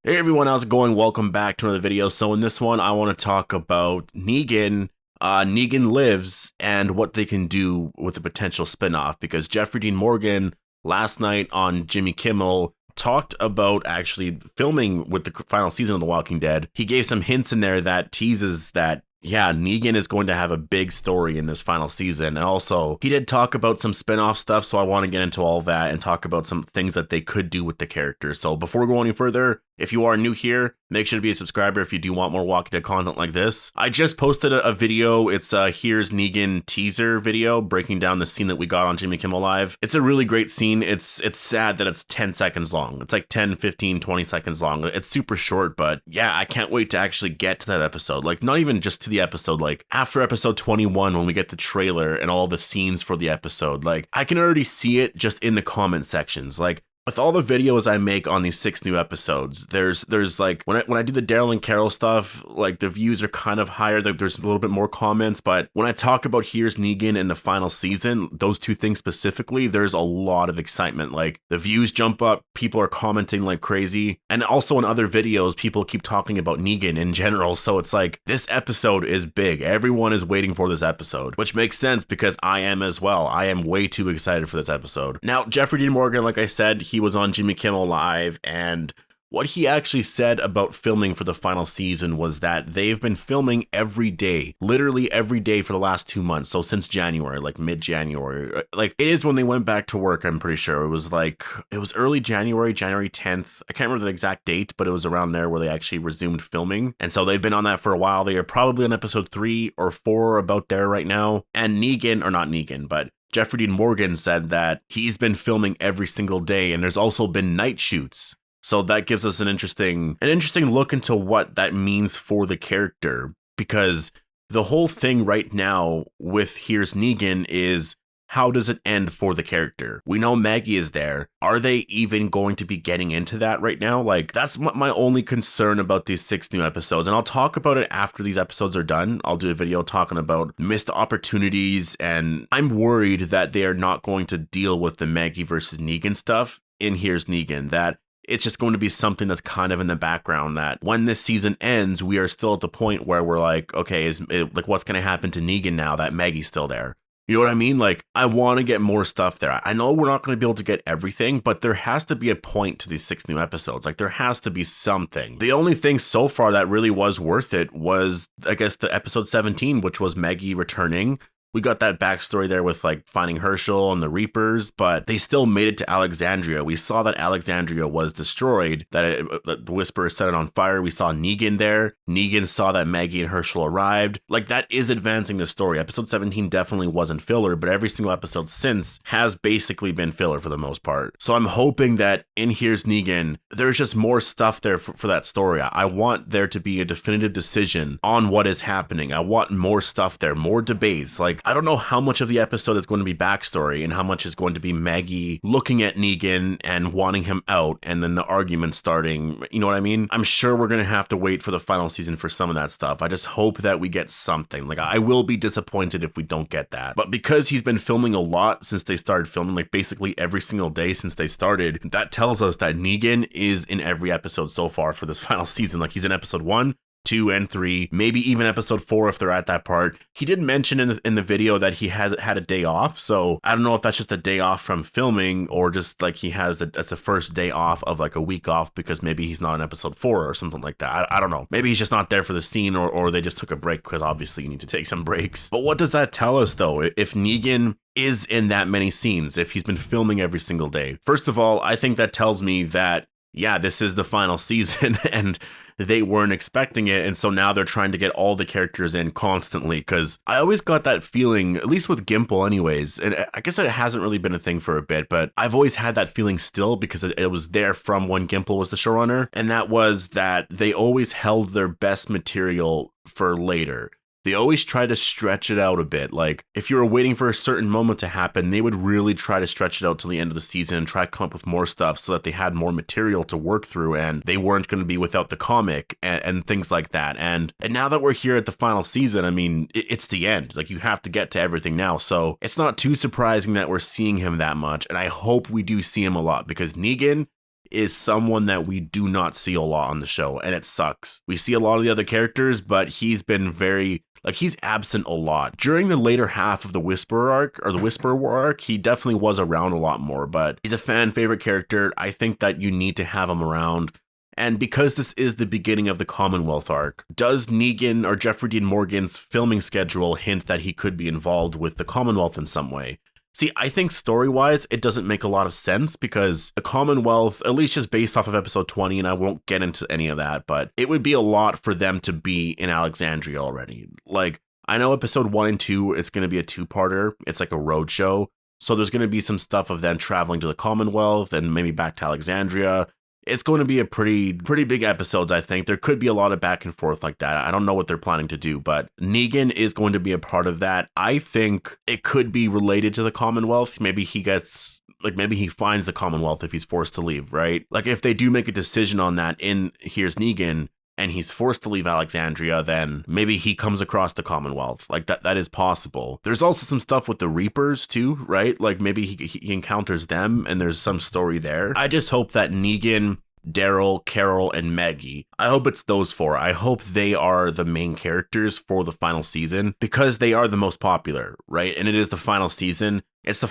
Hey everyone, how's it going? Welcome back to another video. So in this one, I want to talk about Negan, Negan Lives, and what they can do with a potential spinoff. Because Jeffrey Dean Morgan last night on Jimmy Kimmel talked about actually filming with the final season of The Walking Dead. He gave some hints in there that teases that yeah, Negan is going to have a big story in this final season. And also, he did talk about some spin-off stuff, so I want to get into all that and talk about some things that they could do with the character. So before we go any further, if you are new here, make sure to be a subscriber if you do want more Walking Dead content like this. I just posted a video. It's a Here's Negan teaser video breaking down the scene that we got on Jimmy Kimmel Live. It's a really great scene. It's sad that it's 10 seconds long. It's like 10, 15, 20 seconds long. It's super short, but yeah, I can't wait to actually get to that episode. Like, not even just to the episode, like after episode 21 when we get the trailer and all the scenes for the episode. Like, I can already see it just in the comment sections. Like, with all the videos I make on these 6 new episodes, there's like when I do the Daryl and Carol stuff, like the views are kind of higher. There's a little bit more comments, but when I talk about Here's Negan in the final season, those two things specifically, there's a lot of excitement. Like the views jump up, people are commenting like crazy, and also in other videos, people keep talking about Negan in general. So it's like this episode is big. Everyone is waiting for this episode, which makes sense because I am as well. I am way too excited for this episode. Now, Jeffrey Dean Morgan, like I said, he was on Jimmy Kimmel Live, and what he actually said about filming for the final season was that they've been filming every day, literally every day for the last 2 months. So since January, like mid-January, like it is when they went back to work, I'm pretty sure. It was early January, January 10th. I can't remember the exact date, but it was around there where they actually resumed filming. And so they've been on that for a while. They are probably on episode 3 or 4 about there right now. And Negan, or not Negan, but Jeffrey Dean Morgan said that he's been filming every single day, and there's also been night shoots. So that gives us an interesting look into what that means for the character, because the whole thing right now with Here's Negan is, how does it end for the character? We know Maggie is there. Are they even going to be getting into that right now? Like, that's my only concern about these 6 new episodes. And I'll talk about it after these episodes are done. I'll do a video talking about missed opportunities. And I'm worried that they are not going to deal with the Maggie versus Negan stuff in Here's Negan. That it's just going to be something that's kind of in the background, that when this season ends, we are still at the point where we're like, okay, like what's going to happen to Negan now that Maggie's still there? You know what I mean? Like, I want to get more stuff there. I know we're not going to be able to get everything, but there has to be a point to these 6 new episodes. Like, there has to be something. The only thing so far that really was worth it was, I guess, the episode 17, which was Maggie returning. We got that backstory there with like finding Herschel and the Reapers, but they still made it to Alexandria. We saw that Alexandria was destroyed, that the Whisperer set it on fire. We saw Negan there. Negan saw that Maggie and Herschel arrived. Like, that is advancing the story. Episode 17 definitely wasn't filler, but every single episode since has basically been filler for the most part. So I'm hoping that in Here's Negan, there's just more stuff there for that story. I want there to be a definitive decision on what is happening. I want more stuff there, more debates. Like, I don't know how much of the episode is going to be backstory and how much is going to be Maggie looking at Negan and wanting him out, and then the argument starting. You know what I mean? I'm sure we're going to have to wait for the final season for some of that stuff. I just hope that we get something. Like, I will be disappointed if we don't get that. But because he's been filming a lot since they started filming, like basically every single day since they started, that tells us that Negan is in every episode so far for this final season. Like, he's in episode 1, 2, and 3, maybe even episode 4 if they're at that part. He did mention in the video that he had a day off, so I don't know if that's just a day off from filming or just like he has that's the first day off of like a week off because maybe he's not in episode 4 or something like that. I don't know. Maybe he's just not there for the scene, or they just took a break, because obviously you need to take some breaks. But what does that tell us though? If Negan is in that many scenes, if he's been filming every single day, first of all, I think that tells me that yeah, this is the final season and they weren't expecting it. And so now they're trying to get all the characters in constantly, because I always got that feeling, at least with Gimple anyways, and I guess it hasn't really been a thing for a bit, but I've always had that feeling still, because it was there from when Gimple was the showrunner. And that was that they always held their best material for later. They always try to stretch it out a bit. Like, if you were waiting for a certain moment to happen, they would really try to stretch it out till the end of the season and try to come up with more stuff so that they had more material to work through and they weren't going to be without the comic and things like that. And now that we're here at the final season, I mean, it's the end. Like, you have to get to everything now. So it's not too surprising that we're seeing him that much. And I hope we do see him a lot, because Negan is someone that we do not see a lot on the show, and it sucks. We see a lot of the other characters, but he's been he's absent a lot. During the later half of the Whisperer arc, or the Whisperer War arc, he definitely was around a lot more, but he's a fan favorite character. I think that you need to have him around. And because this is the beginning of the Commonwealth arc, does Negan or Jeffrey Dean Morgan's filming schedule hint that he could be involved with the Commonwealth in some way? See, I think story-wise, it doesn't make a lot of sense because the Commonwealth, at least just based off of episode 20, and I won't get into any of that, but it would be a lot for them to be in Alexandria already. Like, I know episode 1 and 2, it's going to be a two-parter. It's like a road show. So there's going to be some stuff of them traveling to the Commonwealth and maybe back to Alexandria. It's going to be a pretty big episodes, I think. There could be a lot of back and forth like that. I don't know what they're planning to do, but Negan is going to be a part of that. I think it could be related to the Commonwealth. Maybe he finds the Commonwealth if he's forced to leave, right? Like if they do make a decision on that in Here's Negan and he's forced to leave Alexandria, then maybe he comes across the Commonwealth. Like that is possible. There's also some stuff with the Reapers too, right? Like maybe he encounters them and there's some story there. I just hope that Negan, Daryl, Carol, and Maggie, I hope it's those four. I hope they are the main characters for the final season because they are the most popular, right? And it is the final season. It's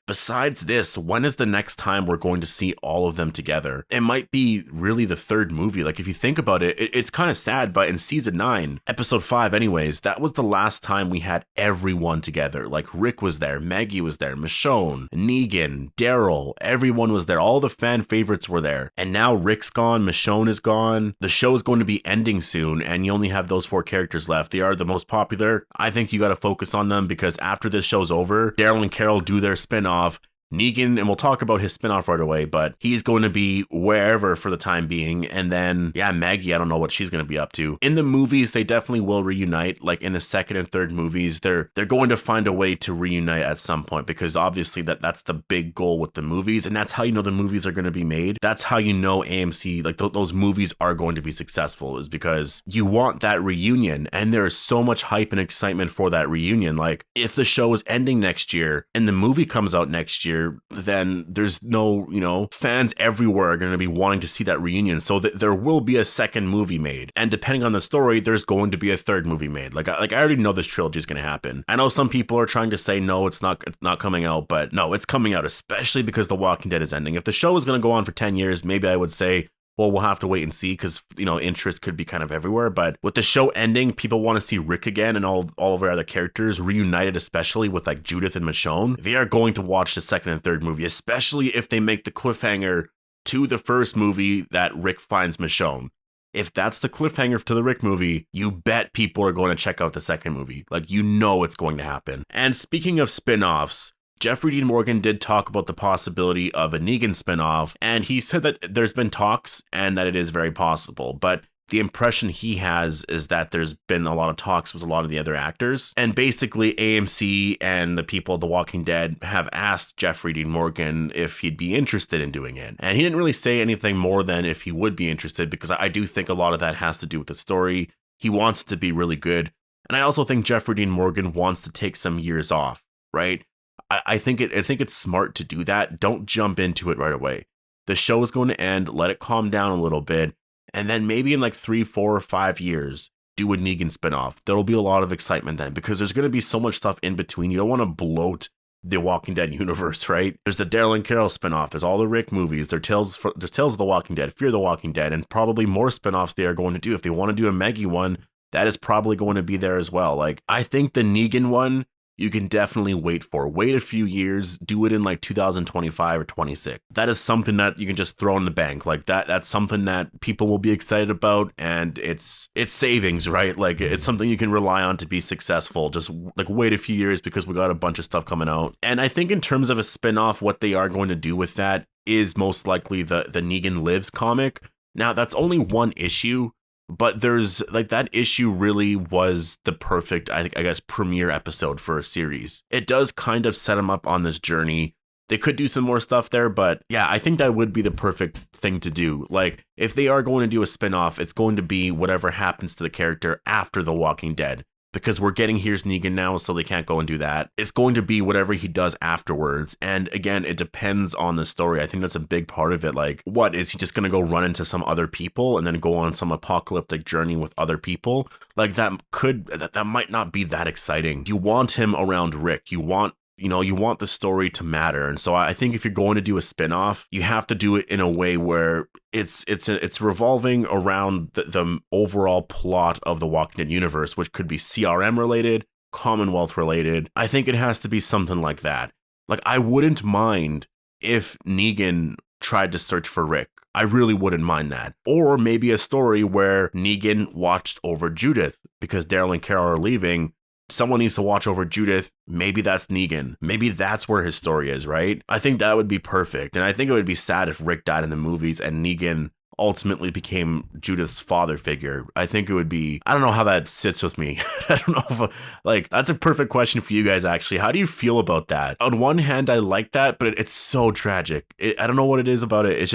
besides this, when is the next time we're going to see all of them together? It might be really the third movie. Like if you think about it, it's kind of sad, but in season 9, episode 5 anyways, that was the last time we had everyone together. Like Rick was there, Maggie was there, Michonne, Negan, Daryl, everyone was there. All the fan favorites were there. And now Rick's gone, Michonne is gone. The show is going to be ending soon and you only have those 4 characters left. They are the most popular. I think you got to focus on them because after this show's over, Daryl and Carol do their spin-off. Negan, and we'll talk about his spin-off right away, but he's going to be wherever for the time being. And then, yeah, Maggie, I don't know what she's going to be up to. In the movies, they definitely will reunite. Like in the second and third movies, they're going to find a way to reunite at some point because obviously that's the big goal with the movies. And that's how you know the movies are going to be made. That's how you know AMC, like those movies are going to be successful is because you want that reunion. And there's so much hype and excitement for that reunion. Like if the show is ending next year and the movie comes out next year, then there's no, fans everywhere are going to be wanting to see that reunion. So there will be a second movie made. And depending on the story, there's going to be a third movie made. Like I already know this trilogy is going to happen. I know some people are trying to say, no, it's not coming out, but no, it's coming out, especially because The Walking Dead is ending. If the show is going to go on for 10 years, maybe I would say, well, we'll have to wait and see because, interest could be kind of everywhere. But with the show ending, people want to see Rick again and all of our other characters reunited, especially with like Judith and Michonne. They are going to watch the second and third movie, especially if they make the cliffhanger to the first movie that Rick finds Michonne. If that's the cliffhanger to the Rick movie, you bet people are going to check out the second movie. Like, it's going to happen. And speaking of spin-offs, Jeffrey Dean Morgan did talk about the possibility of a Negan spinoff, and he said that there's been talks and that it is very possible, but the impression he has is that there's been a lot of talks with a lot of the other actors, and basically AMC and the people of The Walking Dead have asked Jeffrey Dean Morgan if he'd be interested in doing it, and he didn't really say anything more than if he would be interested, because I do think a lot of that has to do with the story. He wants it to be really good, and I also think Jeffrey Dean Morgan wants to take some years off, right? I think it's smart to do that. Don't jump into it right away. The show is going to end. Let it calm down a little bit. And then maybe in like 3, 4, or 5 years, do a Negan spinoff. There'll be a lot of excitement then because there's going to be so much stuff in between. You don't want to bloat the Walking Dead universe, right? There's the Daryl and Carol spinoff. There's all the Rick movies. There's Tales of the Walking Dead, Fear the Walking Dead, and probably more spinoffs they are going to do. If they want to do a Maggie one, that is probably going to be there as well. Like, I think the Negan one, you can definitely wait a few years, do it in like 2025 or 26. That is something that you can just throw in the bank. Like that's something that people will be excited about, and it's savings, right? Like it's something you can rely on to be successful. Just like wait a few years because we got a bunch of stuff coming out. And I think in terms of a spinoff, what they are going to do with that is most likely the Negan Lives comic. Now that's only one issue, but there's like that issue really was the perfect, I guess, premiere episode for a series. It does kind of set him up on this journey. They could do some more stuff there, but yeah, I think that would be the perfect thing to do. Like if they are going to do a spinoff, it's going to be whatever happens to the character after The Walking Dead, because we're getting Here's Negan now, so they can't go and do that. It's going to be whatever he does afterwards. And again, it depends on the story. I think that's a big part of it. Like, what, is he just going to go run into some other people and then go on some apocalyptic journey with other people? Like, that might not be that exciting. You want him around Rick. You want the story to matter. And so I think if you're going to do a spin-off, you have to do it in a way where it's revolving around the overall plot of the Walking Dead universe, which could be CRM related, Commonwealth related. I think it has to be something like that. Like, I wouldn't mind if Negan tried to search for Rick. I really wouldn't mind that. Or maybe a story where Negan watched over Judith because Daryl and Carol are leaving. Someone needs to watch over Judith. Maybe that's Negan. Maybe that's where his story is, right? I think that would be perfect. And I think it would be sad if Rick died in the movies and Negan ultimately became Judith's father figure. I think it would be, I don't know how that sits with me. I don't know if, that's a perfect question for you guys, actually. How do you feel about that? On one hand, I like that, but it's so tragic. I don't know what it is about it. It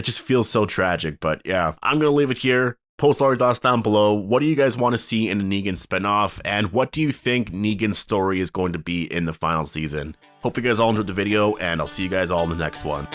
just feels so tragic. But yeah, I'm going to leave it here. Post all your thoughts down below. What do you guys want to see in a Negan spinoff? And what do you think Negan's story is going to be in the final season? Hope you guys all enjoyed the video, and I'll see you guys all in the next one.